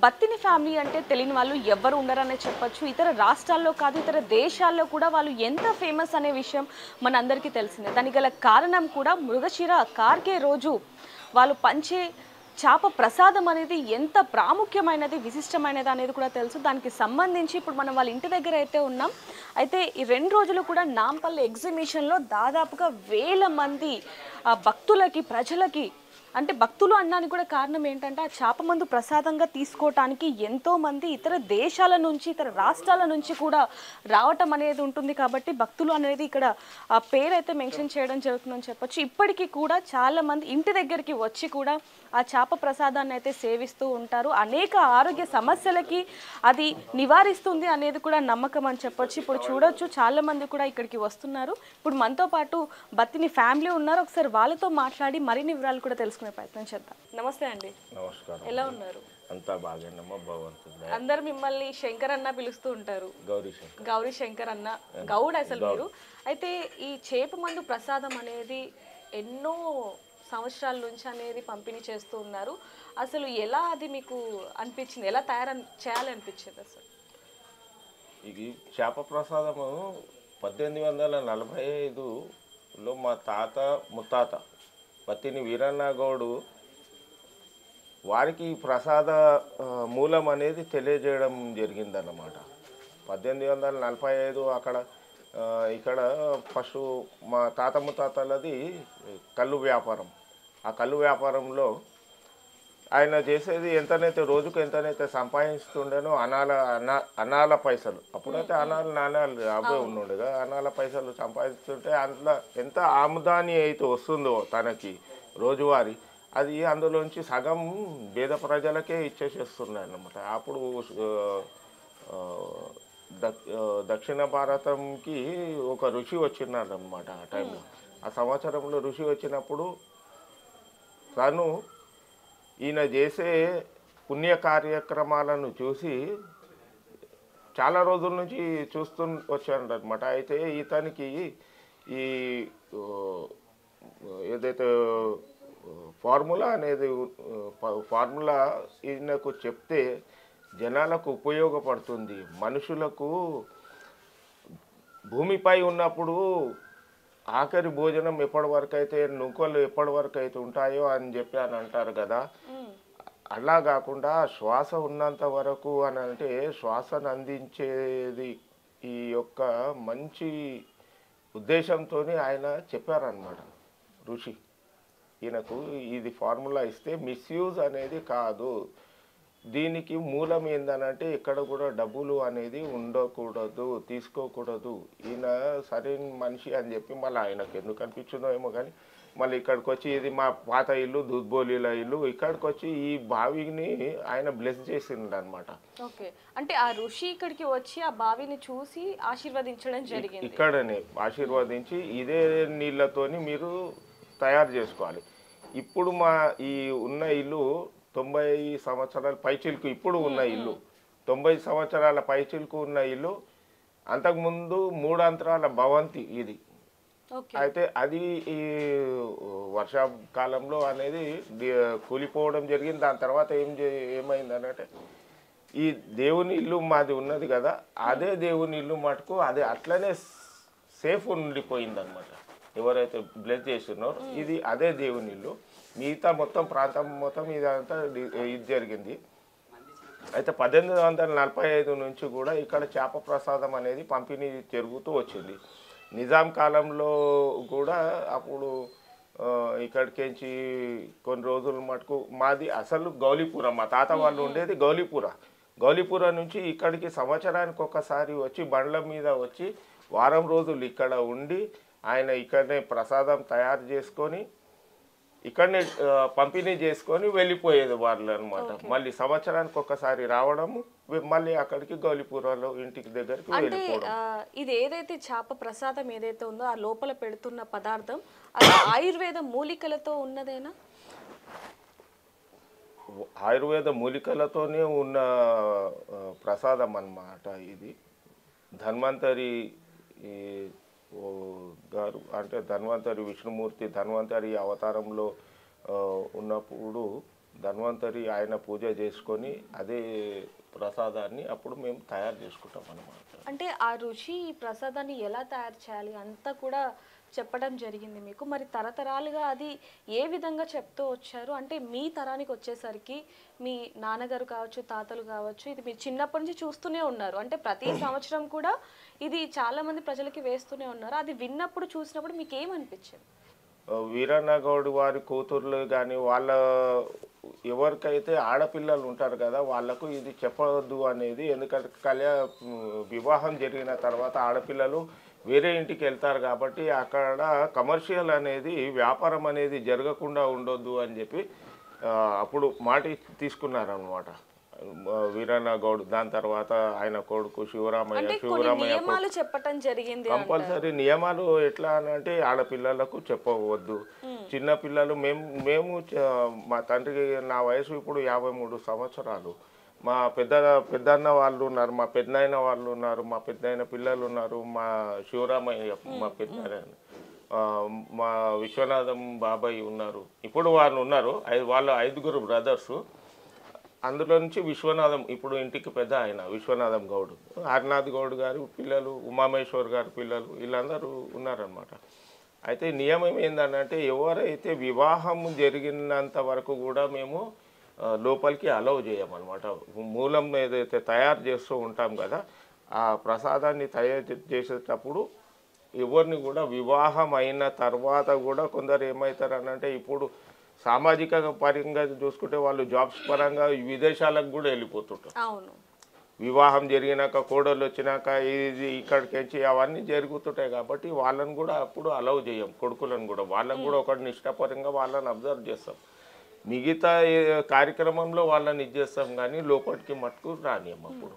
Battini family అంటే తెలియని వాళ్ళు ఎవ్వరు ఉండరనే చెప్పొచ్చు. ఇతర రాష్ట్రాల్లో కాదు, ఇతర దేశాల్లో కూడా వాళ్ళు ఎంత ఫేమస్ అనే విషయం మనందరికీ తెలిసిందే. దానికి గల కారణం కూడా మృగశిర కార్గే రోజు వాళ్ళు పంచే చేప ప్రసాదం అనేది ఎంత ప్రాముఖ్యమైనది, విశిష్టమైనది అనేది కూడా తెలుసు. దానికి సంబంధించి ఇప్పుడు మనం వాళ్ళ ఇంటి దగ్గర అయితే ఉన్నాం. అయితే ఈ 2 రోజులు కూడా నాంపల్లి ఎగ్జిబిషన్‌లో దాదాపుగా వేల మంది భక్తులకి, ప్రజలకి అంటే భక్తులు అనడానికి కూడా కారణం ఏంటంటే ఆ చేప మందు ప్రసాదంగా తీసుకోవటానికి ఎంతోమంది ఇతర దేశాల నుంచి, ఇతర రాష్ట్రాల నుంచి కూడా రావటం అనేది ఉంటుంది. కాబట్టి భక్తులు అనేది ఇక్కడ ఆ పేరైతే మెన్షన్ చేయడం జరుగుతుందని చెప్పొచ్చు. ఇప్పటికీ కూడా చాలామంది ఇంటి దగ్గరికి వచ్చి కూడా ఆ చేప ప్రసాదాన్ని అయితే సేవిస్తూ ఉంటారు. అనేక ఆరోగ్య సమస్యలకి అది నివారిస్తుంది అనేది కూడా నమ్మకం అని చెప్పొచ్చు. ఇప్పుడు చూడొచ్చు చాలామంది కూడా ఇక్కడికి వస్తున్నారు. ఇప్పుడు మనతో పాటు బత్తిని ఫ్యామిలీ ఉన్నారు. ఒకసారి వాళ్ళతో మాట్లాడి మరిన్ని వివరాలు కూడా తెలుసుకునే ప్రయత్నం చేద్దాం. నమస్తే అండి. నమస్కారం. ఎలా ఉన్నారు? అంతా బాగానమ్మా, భగవంతుడు. అందరు మిమ్మల్ని శంకర్ అన్న పిలుస్తూ ఉంటారు. గౌరీ శంకర్ అన్న, గౌడ్ అసలు మీరు. అయితే ఈ చేప మందు ప్రసాదం అనేది ఎన్నో సంవత్సరాల నుంచి అనేది పంపిణీ చేస్తూ ఉన్నారు. అసలు ఎలా అది మీకు అనిపించింది, ఎలా చేయాలనిపించింది అసలు? ఇది చేప ప్రసాదము 1845లో మా తాత ముత్తాత బత్తిని వీరన్న గౌడు వారికి ప్రసాద మూలం అనేది తెలియజేయడం జరిగిందన్నమాట. 1845 అక్కడ ఇక్కడ ఫస్ట్ మా తాత ముత్తాతలది కళ్ళు వ్యాపారం. ఆ కళ్ళు వ్యాపారంలో ఆయన చేసేది ఎంతనైతే రోజుకు ఎంతనైతే సంపాదిస్తుండేనో అనాల పైసలు, అప్పుడైతే అనాలు నాణాలు అవే ఉండుండగా అనాల పైసలు సంపాదిస్తుంటే అందులో ఎంత ఆముదాని అయితే వస్తుందో తనకి రోజువారీ, అది అందులోంచి సగం పేద ప్రజలకే ఇచ్చేసేస్తున్నాయి అన్నమాట. అప్పుడు దక్షిణ భారతంకి ఒక ఋషి వచ్చినాడనమాట ఆ టైంలో. ఆ సంవత్సరంలో ఋషి వచ్చినప్పుడు తను ఈయన చేసే పుణ్య కార్యక్రమాలను చూసి చాలా రోజుల నుంచి చూస్తూ వచ్చాడనమాట. అయితే ఇతనికి ఈ ఏదైతే ఫార్ములా అనేది ఫార్ములా ఈయనకు చెప్తే జనాలకు ఉపయోగపడుతుంది, మనుషులకు భూమిపై ఉన్నప్పుడు ఆఖరి భోజనం ఎప్పటి వరకు అయితే, నువ్వులు ఎప్పటి వరకు అయితే ఉంటాయో అని చెప్పి అని అంటారు కదా. అలా కాకుండా శ్వాస ఉన్నంత వరకు అని అంటే శ్వాసను అందించేది ఈ యొక్క మంచి ఉద్దేశంతో ఆయన చెప్పారనమాట ఋషి. ఈయనకు ఇది ఫార్ములా ఇస్తే మిస్యూజ్ అనేది కాదు, దీనికి మూలం ఏందనంటే ఇక్కడ కూడా డబ్బులు అనేది ఉండకూడదు, తీసుకోకూడదు. ఈయన సరైన మనిషి అని చెప్పి మళ్ళీ ఆయనకు ఎందుకు అనిపించిందో ఏమో కానీ మళ్ళీ ఇక్కడికి వచ్చి, ఇది మా పాత ఇల్లు దుద్బోలీల ఇల్లు, ఇక్కడికి వచ్చి ఈ బావిని ఆయన బ్లెస్ చేసిండు అనమాట. ఓకే, అంటే ఆ ఋషి ఇక్కడికి వచ్చి ఆ బావిని చూసి ఆశీర్వదించడం జరిగింది. ఇక్కడనే ఆశీర్వదించి ఇదే నీళ్ళతోని మీరు తయారు చేసుకోవాలి. ఇప్పుడు మా ఈ ఉన్న ఇల్లు 90 సంవత్సరాల పైచిలుకు ఇప్పుడు ఉన్న ఇల్లు, 90 సంవత్సరాల పైచిలుకు ఉన్న ఇల్లు. అంతకుముందు 3 అంతరాల భవంతి ఇది. అయితే అది ఈ వర్షాకాలంలో అనేది కూలిపోవడం జరిగింది. దాని తర్వాత ఏమైంది అనంటే ఈ దేవుని ఇల్లు మాది ఉన్నది కదా, అదే దేవుని ఇల్లు మటుకు అది అట్లనే సేఫ్ ఉండిపోయింది అనమాట. ఎవరైతే బ్లెస్ చేస్తున్నారో ఇది అదే దేవుని ఇల్లు, మిగతా మొత్తం ప్రాంతం మొత్తం ఇదంతా ఇది జరిగింది. అయితే 1845 నుంచి కూడా ఇక్కడ చేప ప్రసాదం అనేది పంపిణీ జరుగుతూ వచ్చింది. నిజాం కాలంలో కూడా అప్పుడు ఇక్కడికించి కొన్ని రోజుల మటుకు మాది అసలు గౌలీపుర, మా తాత వాళ్ళు ఉండేది గౌలీపుర నుంచి ఇక్కడికి సంవత్సరానికి ఒకసారి వచ్చి బండ్ల మీద వచ్చి వారం రోజులు ఇక్కడ ఉండి ఆయన ఇక్కడనే ప్రసాదం తయారు చేసుకొని ఇక్కడనే పంపిణీ చేసుకొని వెళ్ళిపోయేది వాళ్ళు అనమాట. మళ్ళీ సంవత్సరానికి ఒకసారి రావడము, మళ్ళీ అక్కడికి గౌలీపురాలో ఇంటికి దగ్గరికి వెళ్ళిపోవడం. ఇది ఏదైతే చేప ప్రసాదం ఏదైతే ఉందో ఆ లోపల పెడుతున్న పదార్థం అది ఆయుర్వేద మూలికలతో ఉన్నదేనా? ఆయుర్వేద మూలికలతోనే ఉన్న ప్రసాదం అన్నమాట ఇది. ధన్వంతరి గారు అంటే ధన్వంతరి విష్ణుమూర్తి ధన్వంతరి అవతారంలో ఉన్నప్పుడు ధన్వంతరి ఆయన పూజ చేసుకొని అదే ప్రసాదాన్ని అప్పుడు మేము తయారు చేసుకుంటాం అన్నమాట. అంటే ఆ రుచి ఈ ప్రసాదాన్ని ఎలా తయారు చేయాలి అంతా కూడా చెప్పడం జరిగింది మీకు. మరి తరతరాలుగా అది ఏ విధంగా చెప్తూ వచ్చారు? అంటే మీ తరానికి వచ్చేసరికి మీ నాన్నగారు కావచ్చు, తాతలు కావచ్చు, ఇది మీరు చిన్నప్పటి నుంచి చూస్తూనే ఉన్నారు. అంటే ప్రతి సంవత్సరం కూడా ఇది చాలా మంది ప్రజలకి వేస్తూనే ఉన్నారు. అది విన్నప్పుడు చూసినప్పుడు మీకు ఏమనిపించింది? వీరన్న గౌడ్ వారి కూతుర్లు కానీ వాళ్ళ ఎవరికైతే ఆడపిల్లలు ఉంటారు కదా వాళ్ళకు ఇది చెప్పవద్దు అనేది, ఎందుకంటే వివాహం జరిగిన తర్వాత ఆడపిల్లలు వేరే ఇంటికి వెళ్తారు కాబట్టి అక్కడ కమర్షియల్ అనేది వ్యాపారం అనేది జరగకుండా ఉండొద్దు అని చెప్పి అప్పుడు మాట తీసుకున్నారనమాట వీరన్న గౌడ్. దాని తర్వాత ఆయన కొడుకు నియమాలు చెప్పటం జరిగింది. కంపల్సరీ నియమాలు ఎట్లా అని అంటే ఆడపిల్లలకు చెప్పవద్దు. చిన్న పిల్లలు మేము మా తండ్రికి నా వయసు ఇప్పుడు 53 సంవత్సరాలు. మా పెద్దన్న వాళ్ళు ఉన్నారు, మా పెద్దనాయన వాళ్ళు ఉన్నారు, మా పెద్దనాయన పిల్లలు ఉన్నారు, మా శివరామయ్య మా పెద్దనాయన, మా విశ్వనాథం బాబాయ్ ఉన్నారు. ఇప్పుడు వాళ్ళు ఉన్నారు, వాళ్ళు 5 బ్రదర్సు. అందులో నుంచి విశ్వనాథం ఇప్పుడు ఇంటికి పెద్ద ఆయన విశ్వనాథం గౌడ్, హరినాథ్ గౌడ్ గారు పిల్లలు, ఉమామేశ్వర్ గారు పిల్లలు, వీళ్ళందరూ ఉన్నారనమాట. అయితే నియమం ఏంటంటే ఎవరైతే వివాహం జరిగినంత వరకు కూడా మేము లోపలికి అలౌ చేయమన్నమాట. మూలం ఏదైతే తయారు చేస్తూ ఉంటాం కదా ఆ ప్రసాదాన్ని తయారు చేసేటప్పుడు ఎవరిని కూడా వివాహం అయిన తర్వాత కూడా కొందరు ఏమవుతారనంటే ఇప్పుడు సామాజిక పరంగా చూసుకుంటే వాళ్ళు జాబ్స్ పరంగా విదేశాలకు కూడా వెళ్ళిపోతుంటారు. అవును, వివాహం జరిగినాక కోడలు వచ్చినాక ఇది ఇక్కడికి వచ్చి అవన్నీ జరుగుతుంటాయి కాబట్టి వాళ్ళని కూడా అప్పుడు అలౌ చేయం. కొడుకులను కూడా వాళ్ళని కూడా ఒకటి నిష్ఠాపరంగా వాళ్ళని అబ్జర్వ్ చేస్తాం. మిగతా కార్యక్రమంలో వాళ్ళని ఇచ్చేస్తాం కానీ లోపలికి మట్టుకు రానియం. అప్పుడు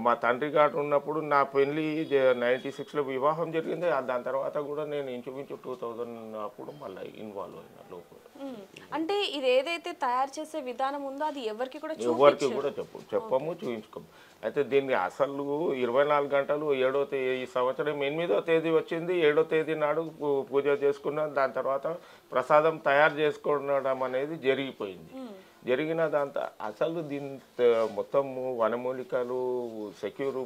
మా తండ్రి గారు ఉన్నప్పుడు నా పెళ్ళి 96లో వివాహం జరిగింది. దాని తర్వాత కూడా నేను ఇంచుమించు 2000 అప్పుడు మళ్ళీ ఇన్వాల్వ్ అయినా లోపల. అంటే ఇది ఏదైతే తయారు చేసే విధానం ఉందో అది ఎవరికి కూడా చెప్పము, చూపించుకోము. అయితే దీన్ని అసలు 24 గంటలు ఈ సంవత్సరం 8వ తేదీ వచ్చింది, 7వ తేదీ నాడు పూజ చేసుకున్నాం. దాని తర్వాత ప్రసాదం తయారు చేసుకోవడం అనేది జరిగిపోయింది. జరిగిన దాంతో అసలు దీని మొత్తం వనమూలికలు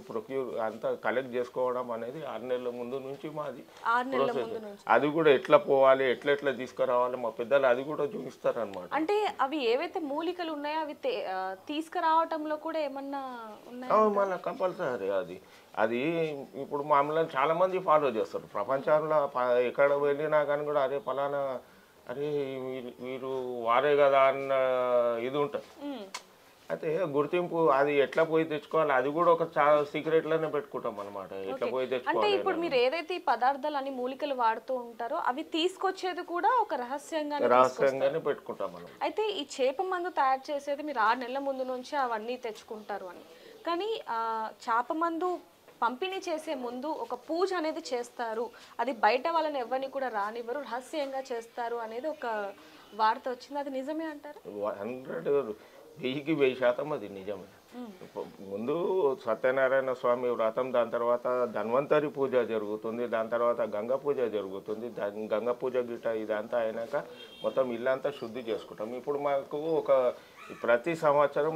ప్రొక్యూర్ అంతా కలెక్ట్ చేసుకోవడం అనేది 6 నెలల ముందు నుంచి మాది ప్రాసెస్. అది కూడా ఎట్లా పోవాలి, ఎట్లా తీసుకురావాలి మా పెద్దలు అది కూడా చూపిస్తారనమాట. అంటే అవి ఏవైతే మూలికలు ఉన్నాయో అవి తీసుకురావటంలో కూడా ఏమన్నా ఉన్నాయా? మళ్ళీ కంపల్సరీ అది ఇప్పుడు మామూలుగా చాలా మంది ఫాలో చేస్తారు. ప్రపంచంలో ఎక్కడ వెళ్ళినా కానీ కూడా అరే ఫలానా అరే వీరు వారే కదా అన్న ఇది ఉంటుంది. అయితే గుర్తింపు అది ఎట్లా పోయి తెచ్చుకోవాలి అది కూడా ఒక చాలా సీక్రెట్లోనే పెట్టుకుంటాం అనమాట. ఎట్లా పోయి తెచ్చుకోవాలి అంటే ఇప్పుడు మీరు ఏదైతే ఈ పదార్థాలు అన్ని మూలికలు వాడుతూ ఉంటారో అవి తీసుకొచ్చేది కూడా ఒక రహస్యంగానే పెట్టుకుంటాం మనం. అయితే ఈ చేప మందు తయారు చేసేది మీరు 6 నెలల ముందు నుంచి అవన్నీ తెచ్చుకుంటారు అని, కానీ చేప మందు పంపిణీ చేసే ముందు ఒక పూజ అనేది చేస్తారు, అది బయట వాళ్ళని ఎవరిని కూడా రానివ్వరు, రహస్యంగా చేస్తారు అనేది ఒక వార్త వచ్చింది. అది నిజమే అంటారు? 100% అది నిజమే. ముందు సత్యనారాయణ స్వామి వ్రతం, దాని తర్వాత ధన్వంతరి పూజ జరుగుతుంది, దాని తర్వాత గంగ పూజ జరుగుతుంది. గంగ పూజ గిట్ట ఇదంతా అయినాక మొత్తం ఇల్లంతా శుద్ధి చేసుకుంటాం. ఇప్పుడు మాకు ప్రతి సంవత్సరం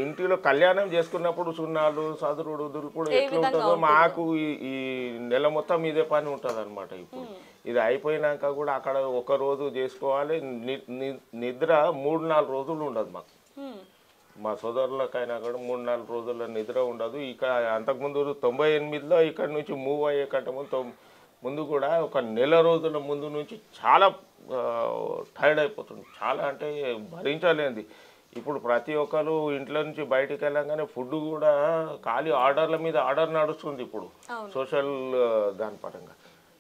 ఇంటిలో కళ్యాణం చేసుకున్నప్పుడు సున్నాలు సదురుడు దులుపుడు ఎట్లా ఉంటుందో మాకు ఈ నెల మొత్తం ఇదే పని ఉంటుంది అనమాట. ఇప్పుడు ఇది అయిపోయినాక కూడా అక్కడ ఒక రోజు చేసుకోవాలి. నిద్ర 3-4 రోజులు ఉండదు మాకు. మా సోదరులకైనా కూడా 3-4 రోజుల నిద్ర ఉండదు. ఇక్కడ అంతకుముందు 98లో ఇక్కడ నుంచి మూవ్ అయ్యే కంటే ముందు కూడా ఒక నెల రోజుల ముందు నుంచి చాలా టైర్డ్ అయిపోతుంది. చాలా అంటే భరించలేంది. ఇప్పుడు ప్రతి ఒక్కరు ఇంట్లో నుంచి బయటికి వెళ్ళగానే ఫుడ్ కూడా ఖాళీ ఆర్డర్ల మీద ఆర్డర్ నడుస్తుంది ఇప్పుడు సోషల్ దాని పరంగా.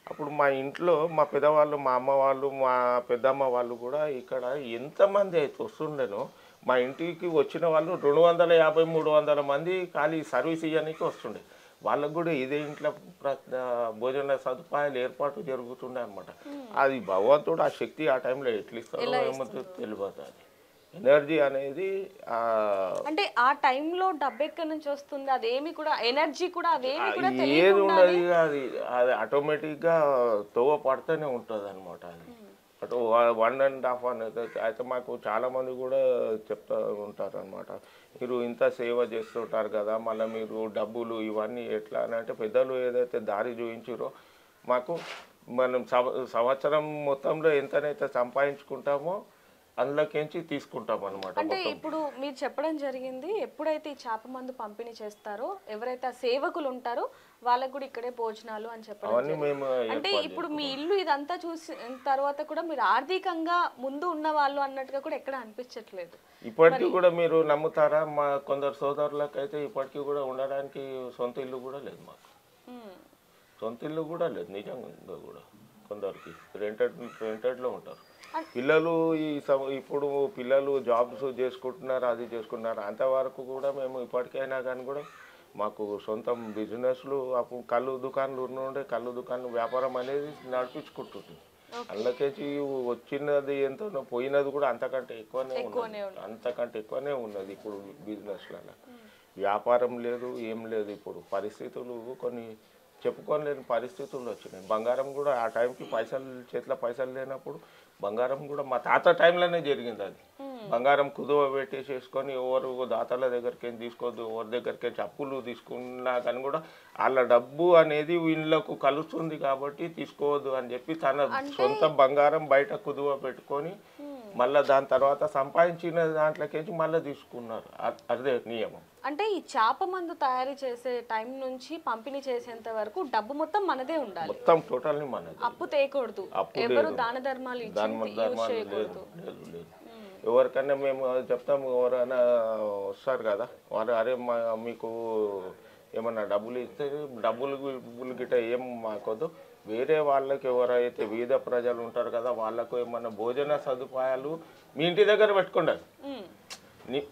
అప్పుడు మా ఇంట్లో మా పెద్దవాళ్ళు, మా అమ్మ వాళ్ళు, మా పెద్దమ్మ వాళ్ళు కూడా ఇక్కడ ఎంతమంది అయితే వస్తుండేనో మా ఇంటికి వచ్చిన వాళ్ళు 250-300 మంది ఖాళీ సర్వీస్ ఇవ్వడానికి వస్తుండే. వాళ్ళకు కూడా ఇదే ఇంట్లో భోజన సదుపాయాలు ఏర్పాటు జరుగుతుండే అనమాట. అది భగవంతుడు ఆ శక్తి ఆ టైంలో ఎట్లా ఇస్తారో ఏమో తెలియదు. ఎనర్జీ అనేది అంటే ఆ టైంలో డబ్బు ఎక్కడి నుంచి వస్తుంది, అదేమి కూడా ఎనర్జీ కూడా ఏది ఉండదు. అది ఆటోమేటిక్గా తోవ పడుతూనే ఉంటుంది అనమాట. అది అటు 1.5 అనేది అయితే మాకు చాలామంది కూడా చెప్తా ఉంటారు అనమాట. మీరు ఇంత సేవ చేస్తుంటారు కదా, మళ్ళీ మీరు డబ్బులు ఇవన్నీ ఎట్లా అని అంటే, పెద్దలు ఏదైతే దారి చూపించారో మాకు మనం సంవత్సరం మొత్తంలో ఎంతనైతే సంపాదించుకుంటామో అందులోకించి తీసుకుంటాం అనమాట. అంటే ఇప్పుడు మీరు చెప్పడం జరిగింది, ఎప్పుడైతే ఈ చేప మందు పంపిణీ చేస్తారో ఎవరైతే ఆ సేవకులు ఉంటారో వాళ్ళకు కూడా ఇక్కడే భోజనాలు అని చెప్పడం జరిగింది. అంటే ఇప్పుడు మీ ఇల్లు ఇదంతా చూసిన తర్వాత కూడా మీరు ఆర్థికంగా ముందు ఉన్న వాళ్ళు అన్నట్టుగా కూడా ఎక్కడ అనిపించట్లేదు. ఇప్పటికీ కూడా మీరు నమ్ముతారా, మా కొందరు సోదరులకు అయితే ఇప్పటికీ కూడా ఉండడానికి సొంత ఇల్లు కూడా లేదు మాకు. సొంత ఇల్లు కూడా లేదు నిజంగా కూడా. కొందరికి రెంటెడ్లో ఉంటారు. పిల్లలు ఇప్పుడు పిల్లలు జాబ్స్ చేసుకుంటున్నారు, అది చేసుకుంటున్నారు. అంతవరకు కూడా మేము ఇప్పటికైనా కానీ కూడా మాకు సొంతం బిజినెస్లు అప్పుడు కళ్ళు దుకాణాలు ఉండే కళ్ళు దుకాణం వ్యాపారం అనేది నడిపించుకుంటుంది. అందులోకేసి వచ్చినది ఎంతో పోయినది కూడా అంతకంటే ఎక్కువనే ఉన్నది ఇప్పుడు బిజినెస్లలో. వ్యాపారం లేదు, ఏం లేదు. ఇప్పుడు పరిస్థితులు కొన్ని చెప్పుకోలేని పరిస్థితులు వచ్చినాయి. బంగారం కూడా ఆ టైంకి చేతిలో పైసలు లేనప్పుడు బంగారం కూడా మా తాత టైంలోనే జరిగింది అది. బంగారం కుదువ పెట్టేసేసుకొని ఎవరు దాతల దగ్గరికి తీసుకోవద్దు, ఎవరి దగ్గరికి అప్పులు తీసుకున్నా కానీ కూడా వాళ్ళ డబ్బు అనేది వీళ్ళకు కలుస్తుంది కాబట్టి తీసుకోవద్దు అని చెప్పి తన సొంత బంగారం బయట కుదువ పెట్టుకొని మళ్ళీ దాని తర్వాత సంపాదించిన దాంట్లోకి మళ్ళీ తీసుకున్నారు. అదే నియమం. అంటే ఈ చేప మందు తయారు చేసే టైం నుంచి పంపిణీ చేసేంత వరకు డబ్బు మొత్తం మనదే ఉండాలి, మొత్తం టోటల్లీ మనదే. అప్పు తేయకూడదు, ఎవరు దాన ధర్మాలు లేదు. ఎవరికైనా మేము చెప్తాము, ఎవరైనా వస్తారు కదా వారు, అరే మీకు ఏమన్నా డబ్బులు ఇస్తే డబ్బులు గిట్ట ఏం మాకొద్దు, వేరే వాళ్ళకి ఎవరైతే వీధ ప్రజలు ఉంటారు కదా వాళ్ళకు ఏమన్నా భోజన సదుపాయాలు మీ ఇంటి దగ్గర పెట్టుకోండి.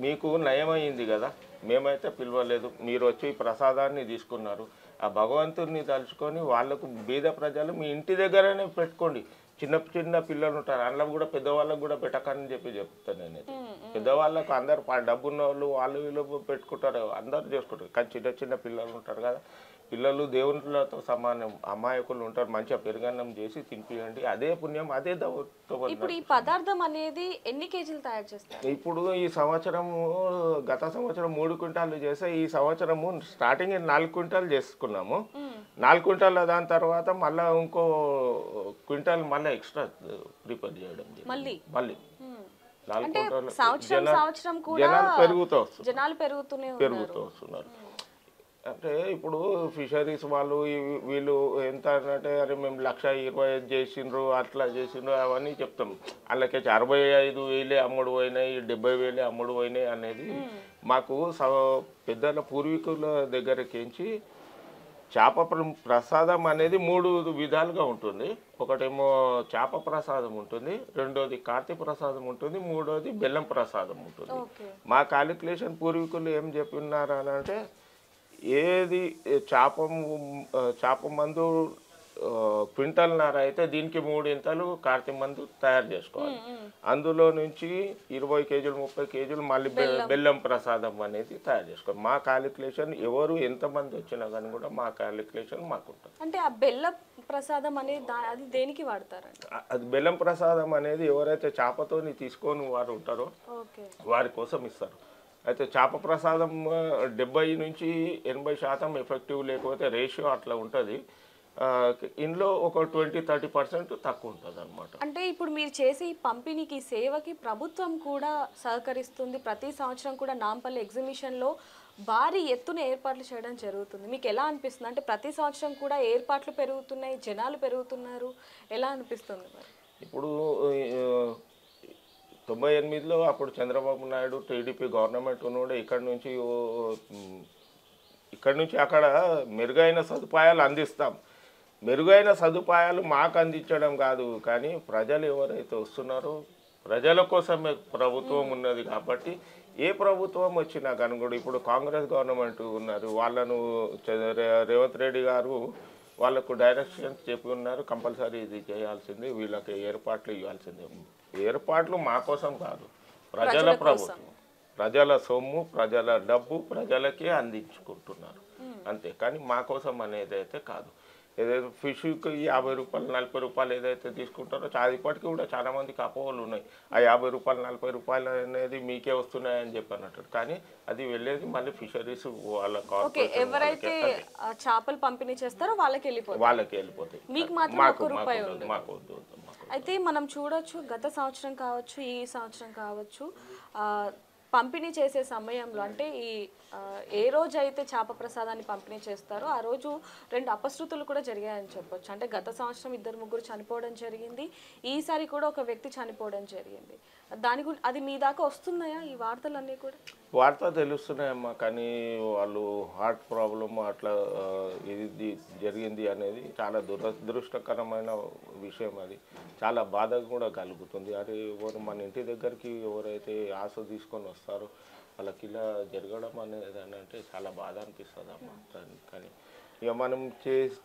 మీకు నయమైంది కదా, మేమైతే పిలవలేదు, మీరు వచ్చి ప్రసాదాన్ని తీసుకున్నారు, ఆ భగవంతుడిని తలుచుకొని వాళ్ళకు బీద ప్రజలు మీ ఇంటి దగ్గరనే పెట్టుకోండి. చిన్న పిల్లలు ఉంటారు, అందులో కూడా పెద్దవాళ్ళకు కూడా పెట్టకని చెప్తాను నేనైతే. పెద్దవాళ్ళకు అందరు డబ్బున్న వాళ్ళు వీళ్ళు పెట్టుకుంటారు, అందరు చేసుకుంటారు. కానీ చిన్న పిల్లలు ఉంటారు కదా, పిల్లలు దేవుళ్ళతో సమానం, అమాయకులు ఉంటారు, మంచిగా పెరుగన్నం చేసి తినిపియండి, అదే పుణ్యం, అదే దౌర్తం. ఇప్పుడు ఈ పదార్థం అనేది ఎన్ని కేజీలు తయారు చేస్తారు? ఇప్పుడు ఈ సంవత్సరము, గత సంవత్సరం 3 క్వింటాలు చేస్తే ఈ సంవత్సరము స్టార్టింగ్ 4 క్వింటాలు చేసుకున్నాము. 4 క్వింటాల దాని తర్వాత మళ్ళీ ఇంకో క్వింటాల్ మళ్ళీ ఎక్స్ట్రా ప్రిపేర్ చేయడం మళ్ళీ 4 క్వింటాలు. జనాలు పెరుగుతూనే వస్తున్నారు. అంటే ఇప్పుడు ఫిషరీస్ వాళ్ళు వీళ్ళు ఎంత అంటే, అరే మేము 1,25,000 చేసిండ్రు, అట్లా చేసిండ్రు అవన్నీ చెప్తాం. వాళ్ళకి 65,000 అమ్ముడు పోయినాయి, 70,000 అమ్ముడు పోయినాయి అనేది మాకు పెద్దల పూర్వీకుల దగ్గరకించి చేప ప్రసాదం అనేది 3 విధాలుగా ఉంటుంది. ఒకటేమో చేప ప్రసాదం ఉంటుంది, రెండోది కార్తీక ప్రసాదం ఉంటుంది, మూడోది బెల్లం ప్రసాదం ఉంటుంది. మా క్యాలిక్యులేషన్ పూర్వీకులు ఏం చెప్పినారు అని అంటే, ఏది చేప మందు క్వింటల్న్నర అయితే దీనికి 3 ఇంతలు కార్తీక మందు తయారు చేసుకోవాలి. అందులో నుంచి 20 కేజీలు 30 కేజీలు మళ్ళీ బెల్లం ప్రసాదం అనేది తయారు చేసుకోవాలి. మా క్యాలిక్యులేషన్ ఎవరు ఎంతమంది వచ్చినా కానీ కూడా మా క్యాలిక్యులేషన్ మాకుంటుంది. అంటే ఆ బెల్లం ప్రసాదం అనేది అది దేనికి వాడతారండి? అది బెల్లం ప్రసాదం అనేది ఎవరైతే చేపతోని తీసుకొని వారు ఉంటారో వారి కోసం ఇస్తారు. అయితే చేప ప్రసాదం 70 నుంచి 80% ఎఫెక్టివ్, లేకపోతే రేషియో అట్లా ఉంటుంది. ఇందులో ఒక 20-30% తక్కువ ఉంటుంది అనమాట. అంటే ఇప్పుడు మీరు చేసే ఈ పంపిణీకి సేవకి ప్రభుత్వం కూడా సహకరిస్తుంది. ప్రతి సంవత్సరం కూడా నాంపల్లి ఎగ్జిబిషన్లో భారీ ఎత్తున ఏర్పాట్లు చేయడం జరుగుతుంది. మీకు ఎలా అనిపిస్తుంది? అంటే ప్రతి సంవత్సరం కూడా ఏర్పాట్లు పెరుగుతున్నాయి, జనాలు పెరుగుతున్నారు, ఎలా అనిపిస్తుంది మరి? ఇప్పుడు 98లో అప్పుడు చంద్రబాబు నాయుడు టీడీపీ గవర్నమెంట్ ఉన్నాడు. ఇక్కడ నుంచి అక్కడ మెరుగైన సదుపాయాలు అందిస్తాం. మెరుగైన సదుపాయాలు మాకు అందించడం కాదు, కానీ ప్రజలు ఎవరైతే వస్తున్నారో ప్రజల కోసమే ప్రభుత్వం ఉన్నది కాబట్టి ఏ ప్రభుత్వం వచ్చినా కానీ కూడా, ఇప్పుడు కాంగ్రెస్ గవర్నమెంట్ ఉన్నారు, వాళ్ళను రేవంత్ రెడ్డి గారు వాళ్ళకు డైరెక్షన్స్ చెప్పి ఉన్నారు, కంపల్సరీ ఇది చేయాల్సింది, వీళ్ళకి ఏర్పాట్లు ఇవ్వాల్సిందే. ఏర్పాట్లు మా కోసం కాదు, ప్రజల ప్రభుత్వం, ప్రజల సొమ్ము, ప్రజల డబ్బు ప్రజలకే అందించుకుంటున్నారు అంతే, కానీ మా కోసం అనేది అయితే కాదు. ఏదైతే ఫిష్కి 50 రూపాయలు 40 రూపాయలు ఏదైతే తీసుకుంటారో ఇప్పటికీ కూడా చాలా మందికి అపోహలు ఉన్నాయి. ఆ 50 రూపాయలు 40 రూపాయలు అనేది మీకే వస్తున్నాయని చెప్పి అన్నట్టు. కానీ అది వెళ్ళేది మళ్ళీ ఫిషరీస్ వాళ్ళ ఓకే, కార్పొరేషన్ ఎవరైతే ఆ చేపలు పంపిణీ చేస్తారో వాళ్ళకి వెళ్ళిపోతుంది, వాళ్ళకి వెళ్ళిపోతాయి. మీకు మాత్రం మాకు 1 రూపాయి ఉంది. మాకు వద్దు మాకు. అయితే మనం చూడొచ్చు, గత సంవత్సరం కావచ్చు, ఈ సంవత్సరం కావచ్చు, ఆ, పంపిణీ చేసే సమయంలో అంటే ఏ రోజు అయితే చేప ప్రసాదాన్ని పంపిణీ చేస్తారో ఆ రోజు 2 అపశృతులు కూడా జరిగాయని చెప్పొచ్చు. అంటే గత సంవత్సరం 2-3 చనిపోవడం జరిగింది, ఈసారి కూడా ఒక వ్యక్తి చనిపోవడం జరిగింది. దాని గురించి అది మీ దాకా వస్తున్నాయా ఈ వార్తలన్నీ కూడా? వార్త తెలుస్తున్నాయమ్మా, కానీ వాళ్ళు హార్ట్ ప్రాబ్లమ్ అట్లా ఇది జరిగింది అనేది చాలా దురదృష్టకరమైన విషయం. అది చాలా బాధ కూడా కలుగుతుంది. అది ఎవరు మన ఇంటి దగ్గరికి ఎవరైతే ఆశ తీసుకొని వస్తారో వాళ్ళకి ఇలా జరగడం అనేది అని అంటే చాలా బాధ అనిపిస్తుంది అమ్మా. కానీ ఇక మనం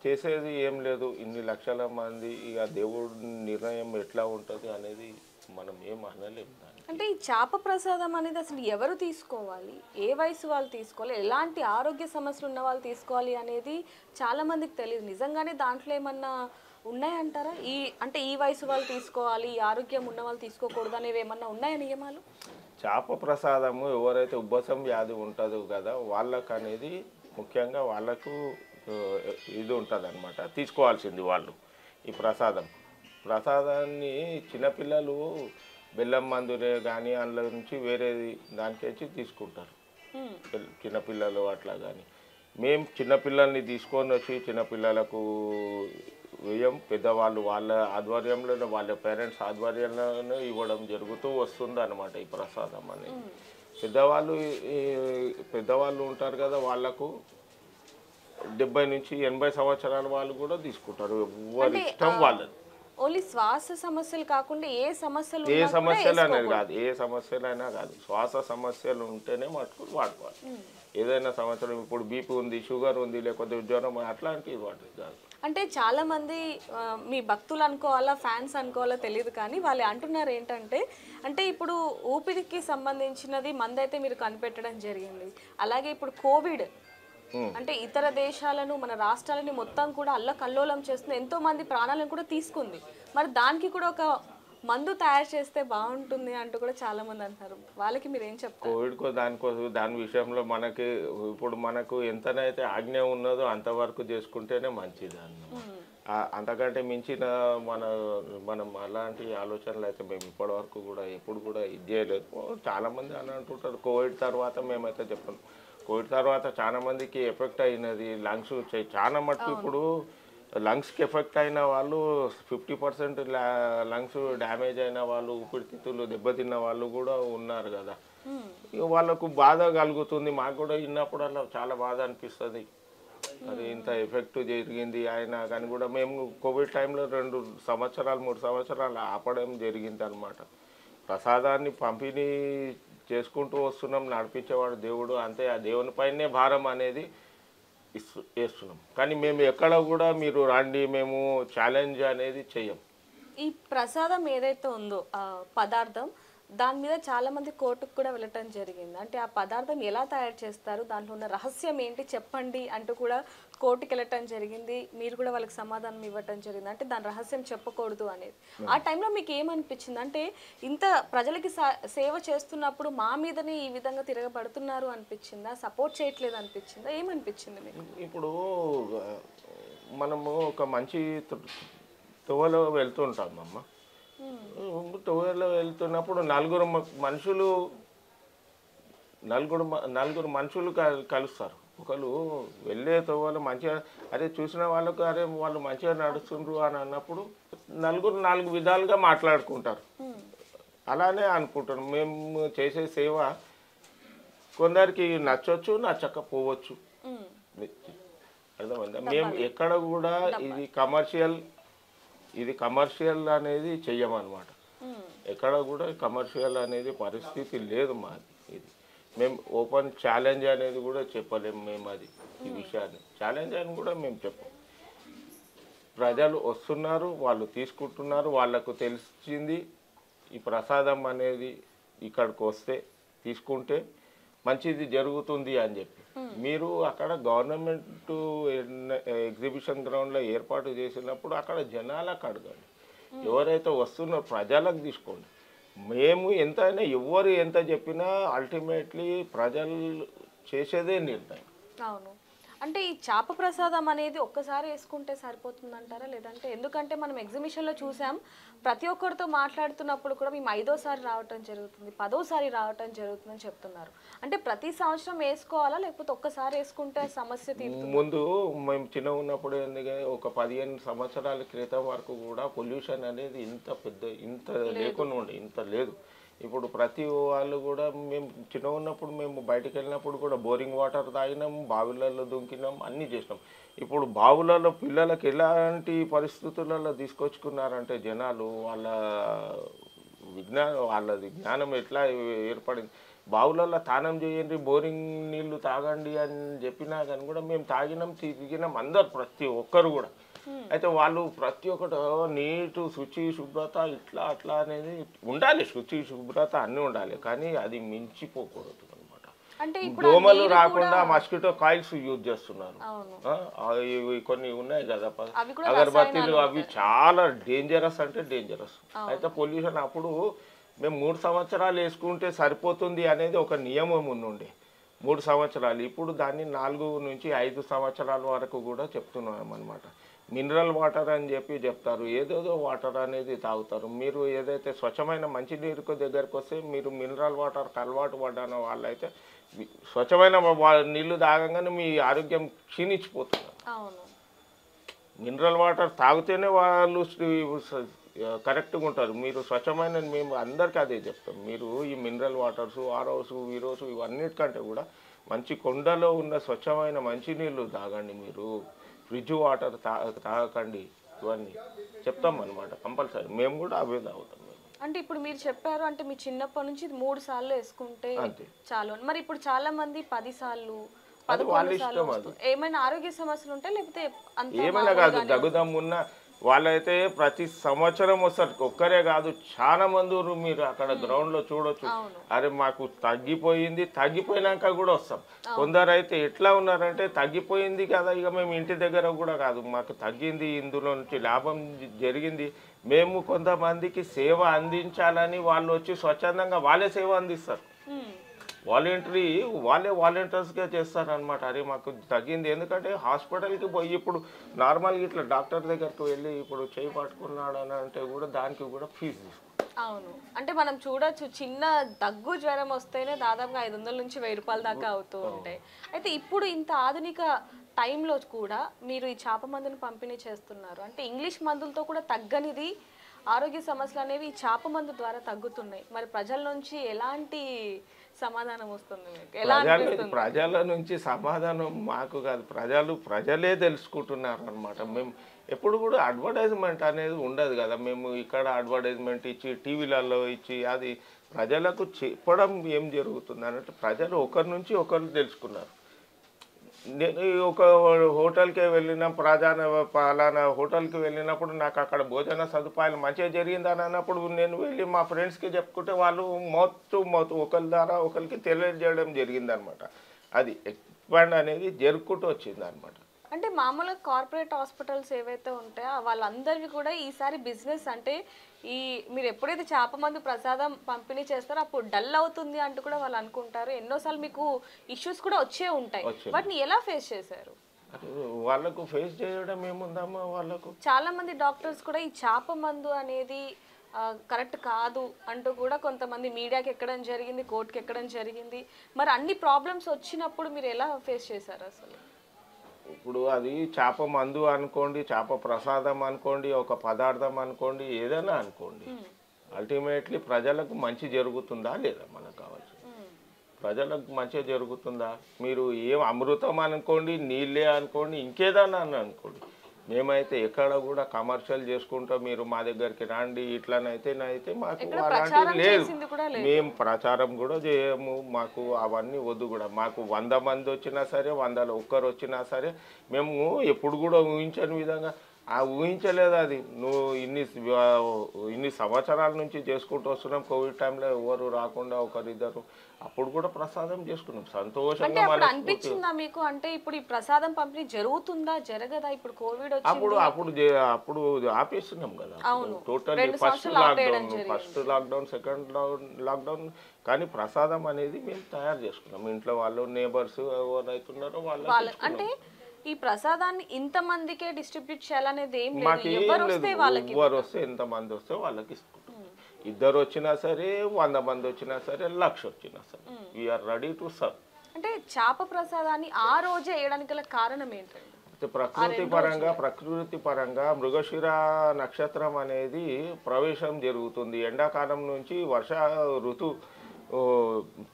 చేసేది ఏం లేదు. ఇన్ని లక్షల మంది, ఇక దేవుడి నిర్ణయం ఎట్లా ఉంటుంది అనేది మనం ఏం అనలేము. అంటే ఈ చేప ప్రసాదం అనేది అసలు ఎవరు తీసుకోవాలి, ఏ వయసు వాళ్ళు తీసుకోవాలి, ఎలాంటి ఆరోగ్య సమస్యలు ఉన్న వాళ్ళు తీసుకోవాలి అనేది చాలా మందికి తెలియదు. నిజంగానే దాంట్లో ఏమన్నా ఉన్నాయంటారా? అంటే ఈ వయసు వాళ్ళు తీసుకోవాలి, ఈ ఆరోగ్యం ఉన్న వాళ్ళు తీసుకోకూడదు అనేవి ఏమన్నా ఉన్నాయా నియమాలు? చేప ప్రసాదము ఎవరైతే ఉబ్బసం వ్యాధి ఉంటుందో కదా వాళ్ళకు అనేది ముఖ్యంగా వాళ్ళకు ఇది ఉంటుంది అనమాట, తీసుకోవాల్సింది వాళ్ళు. ఈ ప్రసాదాన్ని చిన్నపిల్లలు బెల్లం మందునే కానీ అందులో నుంచి వేరేది దానికేసి తీసుకుంటారు చిన్నపిల్లలు అట్లా. కానీ మేము చిన్నపిల్లల్ని తీసుకొని వచ్చి చిన్నపిల్లలకు వ్యయం పెద్దవాళ్ళు వాళ్ళ ఆధ్వర్యంలో వాళ్ళ పేరెంట్స్ ఆధ్వర్యంలోనే ఇవ్వడం జరుగుతూ వస్తుంది అన్నమాట ఈ ప్రసాదం అనేది. పెద్దవాళ్ళు ఉంటారు కదా, వాళ్ళకు 70 నుంచి 80 సంవత్సరాల వాళ్ళు కూడా తీసుకుంటారు. ఎవరి ఇష్టం వాళ్ళది. ఓన్లీ శ్వాస సమస్యలు కాకుండా ఏ సమస్యలు అనేది కాదు, ఏ సమస్యలైనా కాదు, శ్వాస సమస్యలు ఉంటేనే మటుకు వాడుకోవాలి. ఏదైనా సంవత్సరం ఇప్పుడు బీపీ ఉంది, షుగర్ ఉంది, లేకపోతే జ్వరం అట్లాంటివి వాటి కాదు. అంటే చాలా మంది మీ భక్తులు అనుకోవాలా, ఫ్యాన్స్ అనుకోవాలా తెలియదు, కానీ వాళ్ళు అంటున్నారు ఏంటంటే, అంటే ఇప్పుడు ఊపిరికి సంబంధించినది మందైతే మీరు కనిపెట్టడం జరిగింది, అలాగే ఇప్పుడు కోవిడ్ అంటే ఇతర దేశాలను మన రాష్ట్రాలని మొత్తం కూడా అల్లకల్లోలం చేస్తుంది, ఎంతో మంది ప్రాణాలను కూడా తీసుకుంది. మరి దానికి కూడా ఒక మందు తయారు చేస్తే బాగుంటుంది అంటూ కూడా చాలా మంది అంటారు. వాళ్ళకి మీరు ఏం చెప్తారు? కోవిడ్కో దాని విషయంలో మనకి ఇప్పుడు మనకు ఎంతనైతే ఆజ్ఞ ఉన్నదో అంతవరకు చేసుకుంటేనే మంచిది అన్న. అంతకంటే మించిన మనం అలాంటి ఆలోచనలు అయితే మేము ఇప్పటివరకు కూడా ఎప్పుడు కూడా ఇది చేయలేదు. చాలామంది అని అంటుంటారు కోవిడ్ తర్వాత, మేమైతే చెప్పాను కోవిడ్ తర్వాత చాలా మందికి ఎఫెక్ట్ అయినది లంగ్స్ చాలా మటుకు. ఇప్పుడు లంగ్స్కి ఎఫెక్ట్ అయిన వాళ్ళు 50% లంగ్స్ డ్యామేజ్ అయిన వాళ్ళు, ఊపిరితిత్తులు దెబ్బతిన్న వాళ్ళు కూడా ఉన్నారు కదా. వాళ్ళకు బాధ కలుగుతుంది. మాకు కూడా విన్నప్పుడు అలా చాలా బాధ అనిపిస్తుంది. అది ఇంత ఎఫెక్ట్ జరిగింది ఆయన కానీ కూడా మేము కోవిడ్ టైంలో 2 సంవత్సరాలు 3 సంవత్సరాలు ఆపడం జరిగింది అనమాట. ప్రసాదాన్ని పంపిణీ చేసుకుంటూ వస్తున్నాం, నడిపించేవాడు దేవుడు, అంతే. ఆ దేవుని పైనే భారం అనేది వేస్తున్నాం. కానీ మేము ఎక్కడ కూడా మీరు రండి మేము ఛాలెంజ్ అనేది చెయ్యం. ఈ ప్రసాదం ఏదైతే ఉందో పదార్థం, దాని మీద చాలా మంది కోర్టుకు కూడా వెళ్ళటం జరిగింది. అంటే ఆ పదార్థం ఎలా తయారు చేస్తారు, దాంట్లో ఉన్న రహస్యం ఏంటి చెప్పండి అంటూ కూడా కోర్టుకు వెళ్ళటం జరిగింది. మీరు కూడా వాళ్ళకి సమాధానం ఇవ్వటం జరిగింది, అంటే దాని రహస్యం చెప్పకూడదు అనేది. ఆ టైంలో మీకు ఏమనిపించింది? అంటే ఇంత ప్రజలకి సేవ చేస్తున్నప్పుడు మా మీదనే ఈ విధంగా తిరగబడుతున్నారు అనిపించిందా, సపోర్ట్ చేయట్లేదు అనిపించిందా, ఏమనిపించింది మీకు? ఇప్పుడు మనము ఒక మంచి తువలో వెళ్తుంటామమ్మ. తువలో వెళ్తున్నప్పుడు నలుగురు మనుషులు కలుస్తారు. ఒకరు వెళ్ళే తువలు మంచిగా, అరే చూసిన వాళ్ళకు అరే వాళ్ళు మంచిగా నడుస్తుండ్రు అని అన్నప్పుడు 4 విధాలుగా మాట్లాడుకుంటారు. అలానే అనుకుంటారు. మేము చేసే సేవ కొందరికి నచ్చవచ్చు, నచ్చకపోవచ్చు. అర్థమైందా? మేము ఎక్కడ కూడా ఇది కమర్షియల్ అనేది చెయ్యమన్నమాట. ఎక్కడ కూడా కమర్షియల్ అనేది పరిస్థితి లేదు మాది. ఇది మేము ఓపెన్ ఛాలెంజ్ అనేది కూడా చెప్పలేము మేము. అది ఈ విషయాన్ని ఛాలెంజ్ అని కూడా మేము చెప్పం. ప్రజలు వస్తున్నారు, వాళ్ళు తీసుకుంటున్నారు, వాళ్ళకు తెలిసింది ఈ ప్రసాదం అనేది ఇక్కడికి వస్తే తీసుకుంటే మంచిది జరుగుతుంది అని చెప్పి మీరు అక్కడ గవర్నమెంట్ ఎగ్జిబిషన్ గ్రౌండ్లో ఏర్పాటు చేసినప్పుడు అక్కడ జనాలకు అడగండి, ఎవరైతే వస్తున్నారో ప్రజలకు తీసుకోండి. మేము ఎంతైనా ఎవరు ఎంత చెప్పినా అల్టిమేట్లీ ప్రజలు చేసేదే నిర్ణయం. అవును. అంటే ఈ చాప ప్రసాదం అనేది ఒక్కసారి వేసుకుంటే సరిపోతుందంటారా? లేదంటే ఎందుకంటే మనం ఎగ్జిబిషన్లో చూసాం, ప్రతి ఒక్కరితో మాట్లాడుతున్నప్పుడు కూడా మేము 5వ సారి రావటం జరుగుతుంది, 10వ సారి రావటం జరుగుతుందని చెప్తున్నారు. అంటే ప్రతి సంవత్సరం వేసుకోవాలా, లేకపోతే ఒక్కసారి వేసుకుంటే సమస్య తీరుతుంది? ముందు మేము చిన్న ఉన్నప్పుడు ఒక 15 సంవత్సరాల క్రితం వరకు కూడా పొల్యూషన్ అనేది ఇంత లేకుండా ఉండే, ఇంత లేదు. ఇప్పుడు ప్రతి వాళ్ళు కూడా మేము చిన్న ఉన్నప్పుడు మేము బయటకు వెళ్ళినప్పుడు కూడా బోరింగ్ వాటర్ తాగినాం, బావులలో దుంకినాం, అన్నీ చేసినాం. ఇప్పుడు బావులలో పిల్లలకి ఎలాంటి పరిస్థితులలో తీసుకొచ్చుకున్నారంటే జనాలు వాళ్ళది జ్ఞానం ఎట్లా ఏర్పడింది. బావులలో తానం చేయండి, బోరింగ్ నీళ్లు తాగండి అని చెప్పినా కానీ కూడా మేము తాగినాం, తిరిగినాం అందరు, ప్రతి ఒక్కరు కూడా. అయితే వాళ్ళు ప్రతి ఒక్కటి నీటు శుచి శుభ్రత ఇట్లా అట్లా అనేది ఉండాలి, శుచి శుభ్రత అన్నీ ఉండాలి, కానీ అది మించిపోకూడదు అనమాట. అంటే దోమలు రాకుండా మస్కిటో కాయిల్స్ యూజ్ చేస్తున్నారు. ఇవి కొన్ని ఉన్నాయి కదా అగరబత్తీలు, అవి చాలా డేంజరస్ అంటే డేంజరస్. అయితే పొల్యూషన్ అప్పుడు మేము 3 సంవత్సరాలు వేసుకుంటే సరిపోతుంది అనేది ఒక నియమం ఉండే, 3 సంవత్సరాలు. ఇప్పుడు దాన్ని 4 నుంచి 5 సంవత్సరాల వరకు కూడా చెప్తున్నాం అనమాట. మినరల్ వాటర్ అని చెప్పి చెప్తారు, ఏదేదో వాటర్ అనేది తాగుతారు. మీరు ఏదైతే స్వచ్ఛమైన మంచినీరుకు దగ్గరకు వస్తే మీరు మినరల్ వాటర్కి అలవాటు పడ్డాన వాళ్ళైతే స్వచ్ఛమైన నీళ్లు తాగంగానే మీ ఆరోగ్యం క్షీణించిపోతుంది. మినరల్ వాటర్ తాగితేనే వాళ్ళు కరెక్ట్గా ఉంటారు. మీరు స్వచ్ఛమైన, మేము అందరికీ అదే చెప్తాం, మీరు ఈ మినరల్ వాటర్స్, ఆర్ఓస్, వీరోస్ ఇవన్నిటికంటే కూడా మంచి కొండలో ఉన్న స్వచ్ఛమైన మంచినీళ్ళు తాగండి. మీరు ఫ్రిడ్జ్ వాటర్ తాగకండి, ఇవన్నీ చెప్తాం అనమాట కంపల్సరీ. మేము కూడా అవే తాగుతాం. అంటే ఇప్పుడు మీరు చెప్పారు, అంటే మీ చిన్నప్పటి నుంచి 3 సార్లు వేసుకుంటే చాలు. మరి ఇప్పుడు చాలా మంది 10 సార్లు, 11 సార్లు, ఏమైనా ఆరోగ్య సమస్యలు ఉంటాయి లేకపోతే ఏమైనా కాదు, దగ్గుదమ్ము ఉన్న వాళ్ళైతే ప్రతి సంవత్సరం వస్తారు. ఒక్కరే కాదు, చాలా మంది మీరు అక్కడ గ్రౌండ్లో చూడొచ్చు. అరే మాకు తగ్గిపోయింది, తగ్గిపోయినాక కూడా వస్తాం. కొందరు అయితే ఎట్లా ఉన్నారంటే తగ్గిపోయింది కదా ఇక మేము ఇంటి దగ్గర కూడా కాదు, మాకు తగ్గింది, ఇందులో నుంచి లాభం జరిగింది, మేము కొంతమందికి సేవ అందించాలని వాళ్ళు వచ్చి స్వచ్ఛందంగా వాళ్ళే సేవ అందిస్తారు. వాళ్ళే వాలంటీర్స్గా చేస్తారనమాట. అరే మాకు తగ్గింది, ఎందుకంటే హాస్పిటల్కి పోయి ఇప్పుడు నార్మల్గా ఇట్లా డాక్టర్ దగ్గరికి వెళ్ళి ఇప్పుడు చేయి పట్టుకున్నాడు అని అంటే కూడా దానికి కూడా ఫీజు తీసుకుంటారు. అవును. అంటే మనం చూడొచ్చు, చిన్న దగ్గు జ్వరం వస్తేనే దాదాపుగా 500 నుంచి 1000 రూపాయల దాకా అవుతూ ఉంటాయి. అయితే ఇప్పుడు ఇంత ఆధునిక టైంలో కూడా మీరు ఈ చాప మందుని పంపిణీ చేస్తున్నారు. అంటే ఇంగ్లీష్ మందులతో కూడా తగ్గనిది ఆరోగ్య సమస్యలు అనేవి ఈ చాప మందు ద్వారా తగ్గుతున్నాయి. మరి ప్రజల నుంచి ఎలాంటి సమాధానం వస్తుంది మీకు? ప్రజల నుంచి సమాధానం మాకు కాదు, ప్రజలే తెలుసుకుంటున్నారు అనమాట. మేము ఎప్పుడు కూడా అడ్వర్టైజ్మెంట్ అనేది ఉండదు కదా, మేము ఇక్కడ అడ్వర్టైజ్మెంట్ ఇచ్చి టీవీలలో ఇచ్చి అది ప్రజలకు చెప్పడం ఏం జరుగుతుంది అన్నట్టు ప్రజలు ఒకరి నుంచి ఒకరు తెలుసుకున్నారు. నేను ఒక హోటల్కి వెళ్ళిన పలానా హోటల్కి వెళ్ళినప్పుడు నాకు అక్కడ భోజన సదుపాయాలు మంచిగా జరిగిందని అన్నప్పుడు నేను వెళ్ళి మా ఫ్రెండ్స్కి చెప్పుకుంటే వాళ్ళు మౌత్ ఒకరి ద్వారా ఒకరికి తెలియజేయడం జరిగిందనమాట. అది ఎక్స్పాండ్ అనేది జరుపుకుంటూ వచ్చింది అనమాట. అంటే మామూలుగా కార్పొరేట్ హాస్పిటల్స్ ఏవైతే ఉంటాయో వాళ్ళందరివి కూడా ఈసారి బిజినెస్ అంటే మీరు ఎప్పుడైతే చాప మందు ప్రసాదం పంపిణీ చేస్తారో అప్పుడు డల్ అవుతుంది అంటూ కూడా వాళ్ళు అనుకుంటారు. ఎన్నోసార్లు మీకు ఇష్యూస్ కూడా వచ్చే ఉంటాయి, వాటిని ఎలా ఫేస్ చేశారు? వాళ్ళకు ఫేస్ చేయడం ఏముందమ్మా, వాళ్ళకు చాలా మంది డాక్టర్స్ కూడా ఈ చాప మందు అనేది కరెక్ట్ కాదు అంటూ కూడా కొంతమంది మీడియాకి ఎక్కడం జరిగింది, కోర్టుకి ఎక్కడం జరిగింది. మరి అన్ని ప్రాబ్లమ్స్ వచ్చినప్పుడు మీరు ఎలా ఫేస్ చేశారు అసలు? ఇప్పుడు అది చేప మందు అనుకోండి, చేప ప్రసాదం అనుకోండి, ఒక పదార్థం అనుకోండి, ఏదైనా అనుకోండి, అల్టిమేట్లీ ప్రజలకు మంచి జరుగుతుందా లేదా మనకు కావాల్సి? ప్రజలకు మంచిగా జరుగుతుందా? మీరు ఏం అమృతం అనుకోండి, నీళ్ళే అనుకోండి, ఇంకేదన్నా అనుకోండి, మేమైతే ఎక్కడ కూడా కమర్షియల్ చేసుకుంటా మీరు మా దగ్గరికి రండి ఇట్లనైతే మాకు అలాంటివి లేదు. మేము ప్రచారం కూడా చేయము, మాకు అవన్నీ వద్దు కూడా. మాకు 100 మంది వచ్చినా సరే, 100లో ఒక్కరు వచ్చినా సరే, మేము ఎప్పుడు కూడా ఊహించని విధంగా ఊహించలేదు అది. నువ్వు ఇన్ని సంవత్సరాల నుంచి చేసుకుంటూ వస్తున్నాం. కోవిడ్ టైంలో ఎవరు రాకుండా ఒకరిద్దరు, అప్పుడు కూడా ప్రసాదం చేసుకున్నాం అంటే సంతోషంగా. అప్పుడు అనిపించిందా మీకు, అంటే ఇప్పుడు ఈ ప్రసాదం పంపిణీ జరుగుతుందా జరగదా, ఇప్పుడు కోవిడ్ అప్పుడు వచ్చింది అప్పుడు అప్పుడు ఆపేస్తున్నాం కదా టోటల్లీ. 2 ఫస్ట్ సంవత్సరాలు ఆపేయడం లాక్డౌన్, జరిగింది. Second lockdown. కానీ ప్రసాదం అనేది మేము తయారు చేసుకున్నాం. ఇంట్లో వాళ్ళు, నేబర్స్ ఎవరైతున్నారో వాళ్ళు. అంటే ఈ ప్రసాదాన్ని ఇంతమందికే డిస్ట్రిబ్యూట్ చేయాలనేది ఏం లేదు, మాకు ఏం ఎవరు లేదు. వస్తే వాళ్ళకి ఎవరు వస్తే ఎంతమంది వస్తే వాళ్ళకి ఇసుకుంటాం. ఇద్దరు వచ్చినా సరే, 100 మంది వచ్చినా సరే, 1,00,000 వచ్చినా సరే, వీఆర్ రెడీ టు సర్వ్. అంటే చేప ప్రసాదాన్ని ఆ రోజే వేయడానికి గల కారణం ఏంటండి? ప్రకృతి పరంగా మృగశిర నక్షత్రం అనేది ప్రవేశం జరుగుతుంది. ఎండాకాలం నుంచి వర్ష ఋతు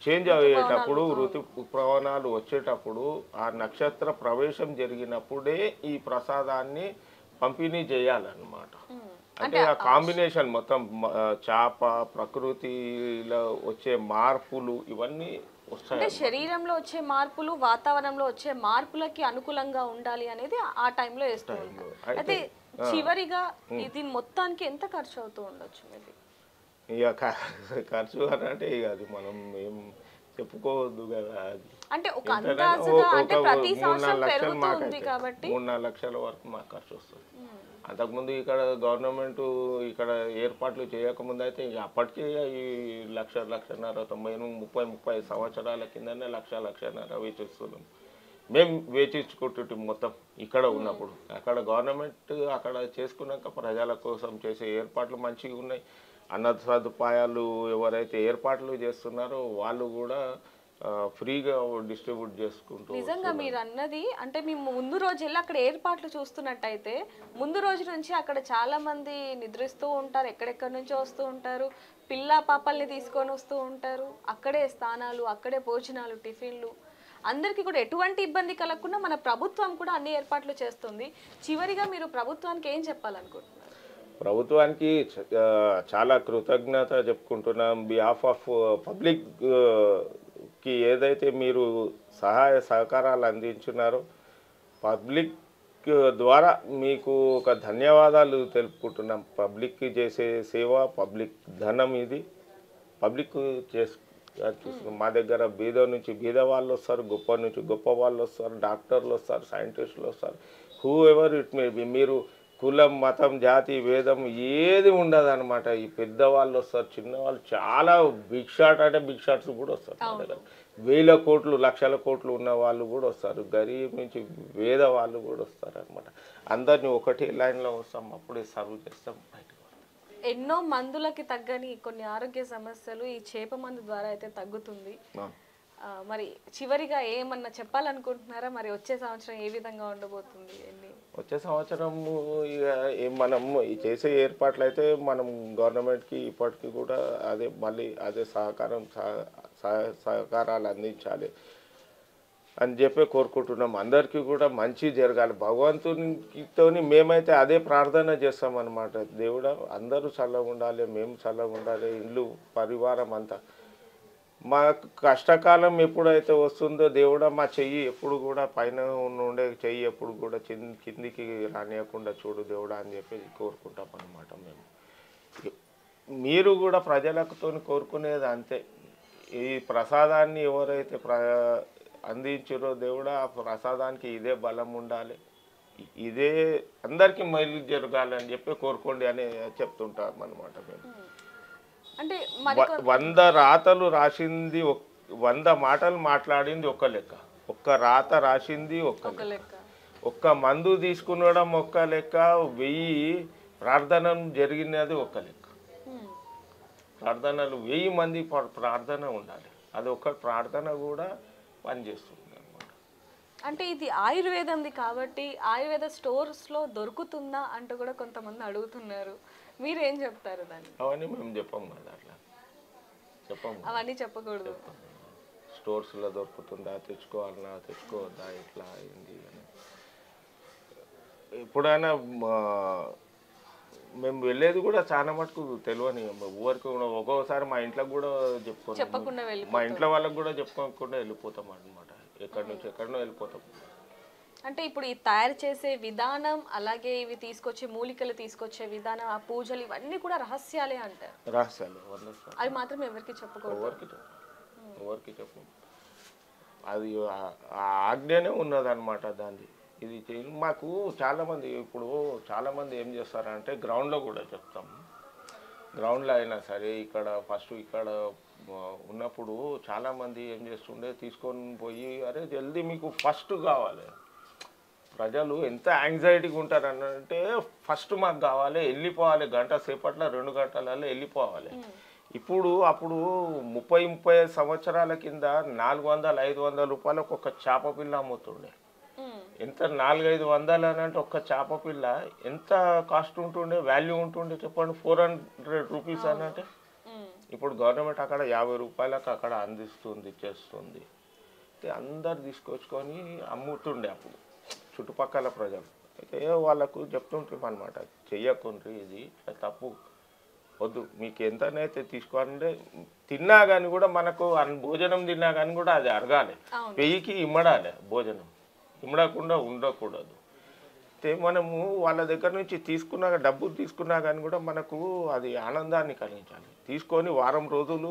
చేంజ్ అయ్యేటప్పుడు, ఋతుపవనాలు వచ్చేటప్పుడు, ఆ నక్షత్ర ప్రవేశం జరిగినప్పుడే ఈ ప్రసాదాన్ని పంపిణీ చేయాలన్నమాట. అంటే ఆ కాంబినేషన్ మొత్తం చేప, ప్రకృతిలో వచ్చే మార్పులు ఇవన్నీ వస్తాయి. అంటే శరీరంలో వచ్చే మార్పులు, వాతావరణంలో వచ్చే మార్పులకి అనుకూలంగా ఉండాలి అనేది ఆ టైంలో వేస్తూ ఉంటారు. అయితే చివరిగా ఇది మొత్తానికి ఎంత ఖర్చు అవుతూ ఉండొచ్చు మేబీ? ఇక ఖర్చు అని అంటే ఇక అది మనం ఏం చెప్పుకోవద్దు కదా. అది అంటే ఒక అందాజుగా, అంటే ప్రతి సంవత్సరం పెరుగుతుంది కాబట్టి 3-4 లక్షల వరకు మాకు ఖర్చు వస్తుంది. అంతకుముందు ఇక్కడ గవర్నమెంట్ ఇక్కడ ఏర్పాట్లు చేయకముందు అయితే అప్పటికే ఈ 1,00,000-1,50,000 30 సంవత్సరాల కిందనే 1,00,000-1,50,000 వేచిస్తున్నాం. మేము వేచించుకుంటుంటాం మొత్తం ఇక్కడ ఉన్నప్పుడు. అక్కడ గవర్నమెంట్ అక్కడ చేసుకున్నాక ప్రజల కోసం చేసే ఏర్పాట్లు మంచిగా ఉన్నాయి. అన్న సదుపాయాలు ఎవరైతే ఏర్పాట్లు చేస్తున్నారో వాళ్ళు కూడా ఫ్రీగా డిస్ట్రిబ్యూట్ చేసుకుంటూ. నిజంగా మీరు అన్నది, అంటే మేము ముందు రోజు వెళ్ళి అక్కడ ఏర్పాట్లు చూస్తున్నట్టయితే ముందు రోజు నుంచి అక్కడ చాలా మంది నిద్రిస్తూ ఉంటారు, ఎక్కడెక్కడి నుంచో వస్తూ ఉంటారు, పిల్ల పాపల్ని తీసుకొని వస్తూ ఉంటారు. అక్కడే స్థానాలు, అక్కడే భోజనాలు, టిఫిన్లు, అందరికీ కూడా ఎటువంటి ఇబ్బంది కలగకుండా మన ప్రభుత్వం కూడా అన్ని ఏర్పాట్లు చేస్తుంది. చివరిగా మీరు ప్రభుత్వానికి ఏం చెప్పాలనుకుంటున్నారు? ప్రభుత్వానికి చాలా కృతజ్ఞత చెప్పుకుంటున్నాం. బిహాఫ్ ఆఫ్ పబ్లిక్కి ఏదైతే మీరు సహాయ సహకారాలు అందించున్నారో పబ్లిక్ ద్వారా మీకు ఒక ధన్యవాదాలు తెలుపుకుంటున్నాం. పబ్లిక్కి చేసే సేవ, పబ్లిక్ ధనం ఇది పబ్లిక్ చూస్తున్నాం. మా దగ్గర బీద నుంచి బీద వాళ్ళు వస్తారు, గొప్ప నుంచి గొప్ప వాళ్ళు వస్తారు, డాక్టర్లు వస్తారు, సైంటిస్టులు వస్తారు, who ever it may be. మీరు కులం, మతం, జాతి, భేదం ఏది ఉండదు అనమాట. ఈ పెద్దవాళ్ళు వస్తారు, చిన్నవాళ్ళు, చాలా బిగ్ షాట్ అంటే బిగ్ షాట్స్ కూడా వస్తారు. మా దగ్గర 1,000 కోట్లు 1,00,000 కోట్లు ఉన్న వాళ్ళు కూడా వస్తారు, గరీబ్ నుంచి వేద వాళ్ళు కూడా వస్తారు అనమాట. అందరినీ ఒకటే లైన్లో వస్తాం, అప్పుడే సర్వ్ చేస్తాం, బయటకు. ఎన్నో మందులకి తగ్గని కొన్ని ఆరోగ్య సమస్యలు ఈ చేప మందు ద్వారా అయితే తగ్గుతుంది. మరి చివరిగా ఏమన్నా చెప్పాలనుకుంటున్నారా? మరి వచ్చే సంవత్సరం ఏ విధంగా ఉండబోతుంది? వచ్చే సంవత్సరం ఇక మనం చేసే ఏర్పాట్లు అయితే మనం గవర్నమెంట్కి ఇప్పటికీ కూడా అదే మళ్ళీ అదే సహకారాలు అందించాలి అని చెప్పి కోరుకుంటున్నాం. అందరికీ కూడా మంచి జరగాలి భగవంతునితో మేమైతే అదే ప్రార్థన చేస్తామన్నమాట. దేవుడా అందరూ చల్లగా ఉండాలి, మేము చల్లగా ఉండాలి, ఇల్లు పరివారం అంతా. మా కష్టకాలం ఎప్పుడైతే వస్తుందో దేవుడా మా చెయ్యి ఎప్పుడు కూడా పైన ఉండే చెయ్యి ఎప్పుడు కూడా కిందికి రానియకుండా చూడు దేవుడా అని చెప్పి కోరుకుంటాం అన్నమాట. మేము మీరు కూడా ప్రజలతో కోరుకునేది అంతే. ఈ ప్రసాదాన్ని ఎవరైతే అందించారో దేవుడా ఆ ప్రసాదానికి ఇదే బలం ఉండాలి, ఇదే అందరికీ మేలు జరగాలని చెప్పి కోరుకోండి అని చెప్తుంటాం అన్నమాట. మేము అంటే 100 రాతలు రాసింది 100 మాటలు మాట్లాడింది ఒక లెక్క, ఒక్క రాత రాసింది ఒక లెక్క, ఒక్క మందు తీసుకునడం ఒక లెక్క, 1000 ప్రార్థనలు జరిగినది ఒక లెక్క. ప్రార్థనలు 1000 మంది ప్రార్థన ఉండాలి, అది ఒక ప్రార్థన కూడా పనిచేస్తుంది అన్నమాట. అంటే ఇది ఆయుర్వేదంది కాబట్టి ఆయుర్వేద స్టోర్స్లో దొరుకుతుందా అంటూ కూడా కొంతమంది అడుగుతున్నారు. మీరేం చెప్తారు దాన్ని? అవన్నీ మేము చెప్పాం కదా, అట్లా చెప్పాము, అవన్నీ చెప్పకూడదు. స్టోర్స్లో దొరుకుతుందా, తెచ్చుకోవాలన్నా తెచ్చుకోవద్దా, ఇట్లా అయింది అని ఎప్పుడైనా మేము వెళ్ళేది కూడా చాలా మటుకు తెలియని ఊరికి. ఒక్కొక్కసారి మా ఇంట్లోకి కూడా చెప్పకుండా మా ఇంట్లో వాళ్ళకి కూడా చెప్పుకోకుండా వెళ్ళిపోతాం అన్నమాట. ఎక్కడి నుంచి ఎక్కడనో వెళ్ళిపోతాం. అంటే ఇప్పుడు ఈ తయారు చేసే విధానం అలాగే ఇవి తీసుకొచ్చే మూలికలు తీసుకొచ్చే విధానం ఆ పూజలు ఇవన్నీ కూడా రహస్యాలే అంటారు. రహస్యాలు 100%. అవి మాత్రం ఎవరికి చెప్పకూడదు. ఎవరికి చెప్పు అది ఆ ఆజ్ఞనే ఉన్నదన్నమాట దాన్ని. ఇది మాకు చాలామంది ఇప్పుడు చాలామంది ఏం చేస్తారంటే గ్రౌండ్లో కూడా చెప్తాం. గ్రౌండ్లో అయినా సరే ఇక్కడ ఫస్ట్ ఇక్కడ ఉన్నప్పుడు చాలామంది ఏం చేస్తుండే తీసుకొని పోయి అరే జల్దీ మీకు ఫస్ట్ కావాలి. ప్రజలు ఎంత యాంగ్జైటీగా ఉంటారనంటే ఫస్ట్ మాకు కావాలి, వెళ్ళిపోవాలి, గంట సేపట్లో 2 గంటలలో వెళ్ళిపోవాలి. అప్పుడు 30-35 సంవత్సరాల కింద 400-500 రూపాయలకు ఒక చేప పిల్ల అమ్ముతుండే. ఎంత 400-500 అని అంటే ఒక్క చేప పిల్ల ఎంత కాస్ట్ ఉంటుండే, వాల్యూ ఉంటుండే చెప్పండి. 400 రూపీస్ అని అంటే ఇప్పుడు గవర్నమెంట్ అక్కడ 50 రూపాయలకు అక్కడ అందిస్తుంది, చేస్తుంది. అందరు తీసుకొచ్చుకొని అమ్ముతుండే అప్పుడు చుట్టుపక్కల ప్రజలు. అయితే వాళ్ళకు చెప్తుంటాం అనమాట, చెయ్యకుండ్రి, ఇది తప్పు, వద్దు, మీకు ఎంతనైతే తీసుకోవాలంటే తిన్నా కానీ కూడా మనకు భోజనం తిన్నా కానీ కూడా అది అడగాలి, వెయ్యికి ఇమ్మడాలి, భోజనం ఇమ్మడకుండా ఉండకూడదు. అయితే మనము వాళ్ళ దగ్గర నుంచి డబ్బులు తీసుకున్నా కానీ కూడా మనకు అది ఆనందాన్ని కలిగించాలి. తీసుకొని వారం రోజులు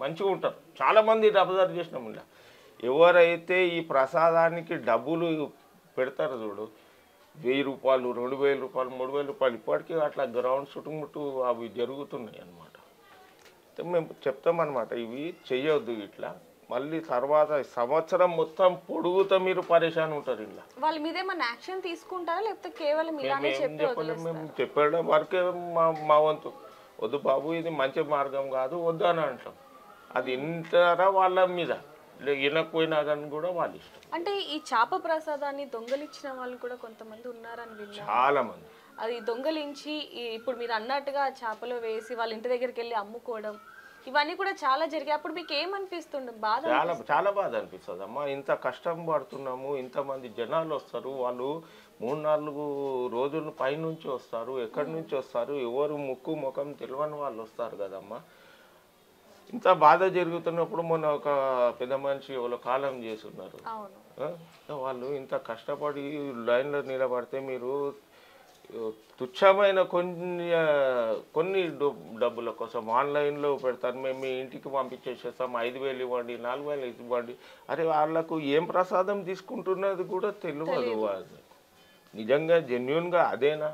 మంచిగా ఉంటారు. చాలామంది అబ్జర్వ్ చేసినాం ఇలా, ఎవరైతే ఈ ప్రసాదానికి డబ్బులు పెడతారు చూడు, 1000 రూపాయలు, 2000 రూపాయలు, 3000 రూపాయలు, ఇప్పటికీ అట్లా గ్రౌండ్ చుట్టుముట్టు అవి జరుగుతున్నాయి అన్నమాట. అయితే మేము చెప్తామన్నమాట, ఇవి చెయ్యొద్దు ఇట్లా. మళ్ళీ తర్వాత సంవత్సరం మొత్తం పొడుగుతా మీరు పరేషాన్ ఉంటారు. ఇలా వాళ్ళ మీద ఏమైనా యాక్షన్ తీసుకుంటారా లేకపోతే కేవలం ఇలానే చెప్పలేము? మేము చెప్పడం వరకే మా వంతు, వద్దు బాబు ఇది మంచి మార్గం కాదు, వద్దు అని అంటాం. అది ఇంటారా వాళ్ళ మీద, వినకపోయినా కానీ కూడా వాళ్ళ ఇష్టం. అంటే ఈ చేప ప్రసాదాన్ని దొంగలించిన వాళ్ళు కూడా కొంతమంది ఉన్నారని విన్నా. చాలా మంది అది దొంగలించి ఇప్పుడు మీరు అన్నట్టుగా చేపలో వేసి వాళ్ళ ఇంటి దగ్గరికి వెళ్ళి అమ్ముకోవడం, ఇవన్నీ కూడా చాలా జరిగాయి. అప్పుడు మీకు ఏమనిపిస్తుంది? బాధ? చాలా బాధ అనిపిస్తుంది అమ్మా. ఇంత కష్టం పడుతున్నాము, ఇంతమంది జనాలు వస్తారు, వాళ్ళు 3-4 రోజుల పైనుంచి వస్తారు, ఎక్కడి నుంచి వస్తారు, ఎవరు ముక్కు ముఖం తెలియని వాళ్ళు వస్తారు కదమ్మా. ఇంత బాధ జరుగుతున్నప్పుడు మొన్న ఒక పెద్ద మనిషి ఎవరో కాలం చేస్తున్నారు. వాళ్ళు ఇంత కష్టపడి లైన్లో నిలబడితే మీరు తుచ్చమైన కొన్ని డబ్బుల కోసం ఆన్లైన్లో పెడతారు, మేము మీ ఇంటికి పంపించేసేస్తాం, 5000 ఇవ్వండి, 4000 ఇవ్వండి. అరే వాళ్ళకు ఏం ప్రసాదం తీసుకుంటున్నది కూడా తెలియదు. అది నిజంగా జెన్యున్గా అదేనా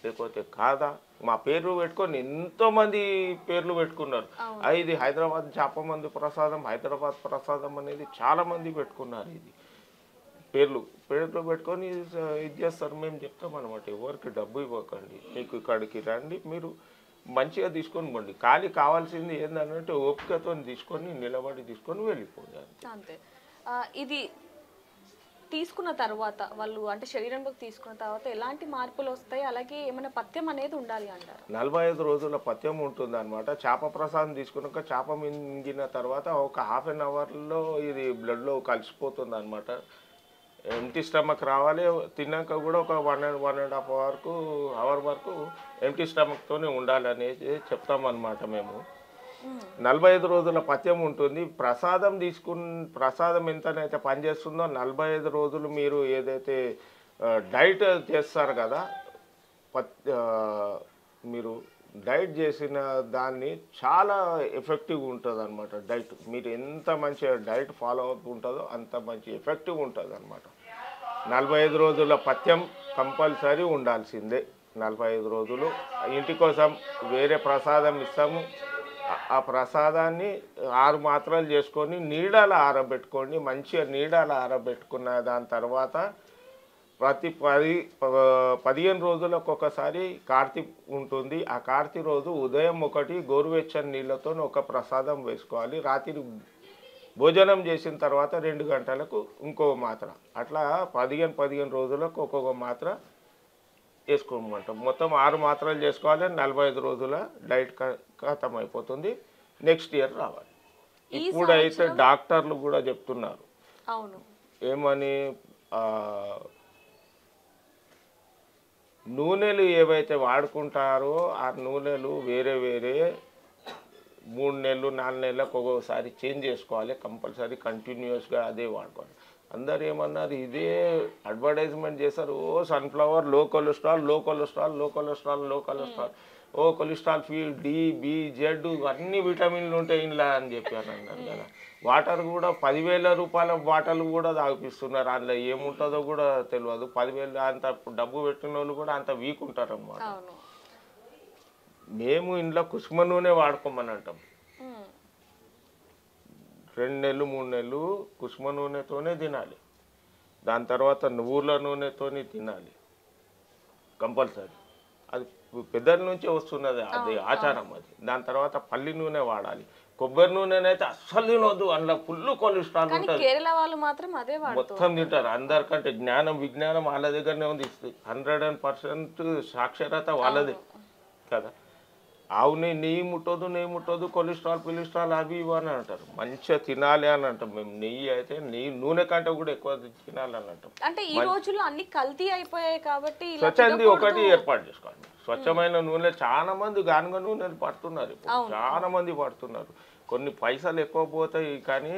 లేకపోతే కాదా? మా పేర్లు పెట్టుకొని ఎంతోమంది పేర్లు పెట్టుకున్నారు. ఇది హైదరాబాద్ చేపమంది ప్రసాదం, హైదరాబాద్ ప్రసాదం అనేది చాలామంది పెట్టుకున్నారు. ఇది పేర్లు పెట్టుకొని ఇది చేస్తారు. మేము చెప్తాం అనమాట, ఎవరికి డబ్బు ఇవ్వకండి, మీకు ఇక్కడికి రండి, మీరు మంచిగా తీసుకొని పోండి. ఖాళీ కావాల్సింది ఏంటంటే ఓపికతో తీసుకొని నిలబడి తీసుకొని వెళ్ళిపోయారు అంతే. ఇది తీసుకున్న తర్వాత వాళ్ళు అంటే శరీరంలోకి తీసుకున్న తర్వాత ఎలాంటి మార్పులు వస్తాయి, అలాగే ఏమైనా పథ్యం అనేది ఉండాలి అంటారు? 45 రోజుల పథ్యం ఉంటుంది అనమాట. చేప ప్రసాదం తీసుకున్నాక చేప మింగిన తర్వాత ఒక ½ an hourలో ఇది బ్లడ్లో కలిసిపోతుంది అనమాట. ఎంటీ స్టమక్ రావాలి, తిన్నాక కూడా ఒక 1.5 అవర్ వరకు ఎంటీ స్టమక్తోనే ఉండాలి అనేది చెప్తామన్నమాట మేము. 45 రోజుల పథ్యం ఉంటుంది. ప్రసాదం ఎంతనైతే పనిచేస్తుందో 45 రోజులు మీరు ఏదైతే డైట్ చేస్తారు కదా, మీరు డైట్ చేసిన దాన్ని చాలా ఎఫెక్టివ్గా ఉంటుంది అనమాట. డైట్ మీరు ఎంత మంచిగా డైట్ ఫాలో అవుతుంటుందో అంత మంచి ఎఫెక్టివ్ ఉంటుంది అనమాట. 45 రోజుల పథ్యం కంపల్సరీ ఉండాల్సిందే. 45 రోజులు ఇంటి కోసం వేరే ప్రసాదం ఇస్తాము. ఆ ప్రసాదాన్ని 6 మాత్రలు చేసుకొని నీడల ఆరబెట్టుకోండి. మంచిగా నీడల ఆరబెట్టుకున్న దాని తర్వాత ప్రతి 15 రోజులకు ఒకసారి కార్తీ ఉంటుంది. ఆ కార్తీ రోజు ఉదయం ఒకటి గోరువెచ్చని నీళ్ళతో ఒక ప్రసాదం వేసుకోవాలి. రాత్రి భోజనం చేసిన తర్వాత 2 గంటలకు ఇంకో మాత్ర, అట్లా 15 రోజులకు ఒక్కొక్క మాత్ర వేసుకోమంటాం. మొత్తం 6 మాత్రలు చేసుకోవాలి. 45 రోజుల డైట్ ఖతం అయిపోతుంది. నెక్స్ట్ ఇయర్ రావాలి. ఇప్పుడైతే డాక్టర్లు కూడా చెప్తున్నారు ఏమని, నూనెలు ఏవైతే వాడుకుంటారో ఆ నూనెలు వేరే 3 నెలలు 4 నెలలకు ఒక్కొక్కసారి చేంజ్ చేసుకోవాలి. కంపల్సరీ కంటిన్యూస్గా అదే వాడుకోవాలి. అందరు ఏమన్నారు, ఇదే అడ్వర్టైజ్మెంట్ చేశారు, ఓ sunflower low cholesterol, low cholesterol, low cholesterol, low cholesterol, ఓ cholesterol free D, B, Z అన్ని విటమిన్లు ఉంటాయి ఇలా అని చెప్పారు అన్నారు కదా. వాటర్ కూడా 10,000 రూపాయల బాటలు కూడా తాగిపిస్తున్నారు, అందులో ఏముంటుందో కూడా తెలియదు. 10,000 అంత డబ్బు పెట్టిన వాళ్ళు కూడా అంత వీక్ ఉంటారు అన్నమాట. మేము ఇంట్లో కుసుమ నూనె వాడుకోమని అంటాం. 2 నెలలు 3 నెలలు కుసుమ నూనెతోనే తినాలి. దాని తర్వాత నువ్వుల నూనెతోని తినాలి కంపల్సరీ. అది పెద్దల నుంచే వస్తున్నది, అది ఆచారం అది. దాని తర్వాత పల్లి నూనె వాడాలి. కొబ్బరి నూనెనైతే అస్సలు తినొద్దు, అందులో ఫుల్ కొలెస్ట్రాల్ ఉంటుంది. కేరళ వాళ్ళు మాత్రం అదే మొత్తం తింటారు. అందరికంటే జ్ఞానం విజ్ఞానం వాళ్ళ దగ్గరనే ఉంది. 100% సాక్షరత వాళ్ళదే కదా. ఆవు నెయ్యి ముట్టొద్దు, కొలెస్ట్రాల్ అవి ఇవి అని అంటారు. మంచిగా తినాలి అని అంటాం మేము. నెయ్యి అయితే నూనె కంటే కూడా ఎక్కువ తినాలని అంటాం. అంటే ఈ రోజుల్లో అన్ని కల్తీ అయిపోయాయి కాబట్టి స్వచ్ఛంది ఒకటి ఏర్పాటు చేసుకోవాలి. స్వచ్ఛమైన నూనె చాలా మంది గానుగ నూనెలు పడుతున్నారు, చాలా మంది పడుతున్నారు. కొన్ని పైసలు ఎక్కువ పోతాయి కానీ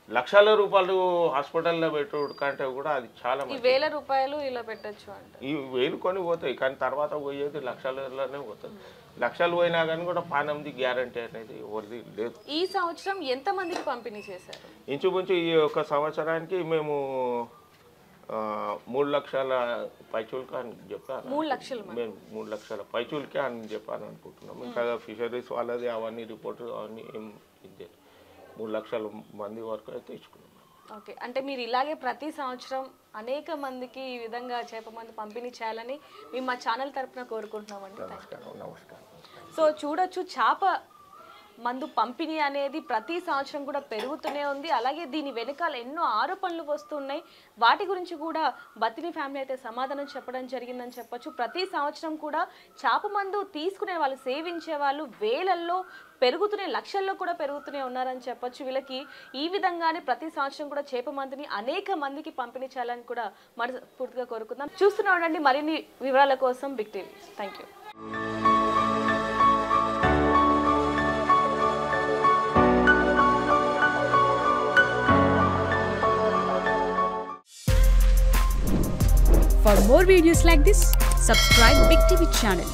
లక్షల రూపాయలు హాస్పిటల్లో పెట్టుడు కంటే కూడా అది చాలా మంది 1,000 రూపాయలు ఇలా పెట్టచ్చు అంట. ఈ 1000 కొని పోతాయి కానీ తర్వాత పోయేది లక్షలలోనే పోతుంది. లక్షలు పోయినా కానీ కూడా పానంది గ్యారంటీ అనేది ఎవరిది లేదు. ఈ సంవత్సరం ఎంత మందికి పంపిణీ చేశారు? ఇంచుమించు ఈ ఒక సంవత్సరానికి మేము 3 లక్షల పైచులకి అని చెప్పాను. 3 లక్షలు మేము 3 లక్షల పైచులకి అని చెప్పాను అనుకుంటున్నాం. ఇంకా ఫిషరీస్ వాళ్ళది అవన్నీ రిపోర్ట్ అవన్నీ ఏం ఇదే 3 లక్షల మంది వరకు అయితే ఇచ్చుకున్నాం. ఓకే, అంటే మీరు ఇలాగే ప్రతి సంవత్సరం అనేక మందికి ఈ విధంగా చేప మందు పంపిణీ చేయాలని మేము మా ఛానల్ తరఫున కోరుకుంటున్నామండి. నమస్కారం. సో చూడొచ్చు, చేప మందు పంపిణీ అనేది ప్రతి సంవత్సరం కూడా పెరుగుతూనే ఉంది. అలాగే దీని వెనకాల ఎన్నో ఆరోపణలు వస్తున్నాయి. వాటి గురించి కూడా బతిని ఫ్యామిలీ అయితే సమాధానం చెప్పడం జరిగిందని చెప్పొచ్చు. ప్రతి సంవత్సరం కూడా చేప మందు తీసుకునే వాళ్ళు, సేవించే వాళ్ళు వేలల్లో పెరుగుతూనే, లక్షల్లో కూడా పెరుగుతూనే ఉన్నారని చెప్పొచ్చు. వీళ్ళకి ఈ విధంగానే ప్రతి సంవత్సరం కూడా చేప మందుని అనేక మందికి పంపిణీ చేయాలని కూడా మనస్ఫూర్తిగా కోరుకుందాం. చూస్తూనే ఉండండి మరిన్ని వివరాల కోసం big TV. Thank you. For more videos like this, subscribe Big TV channel.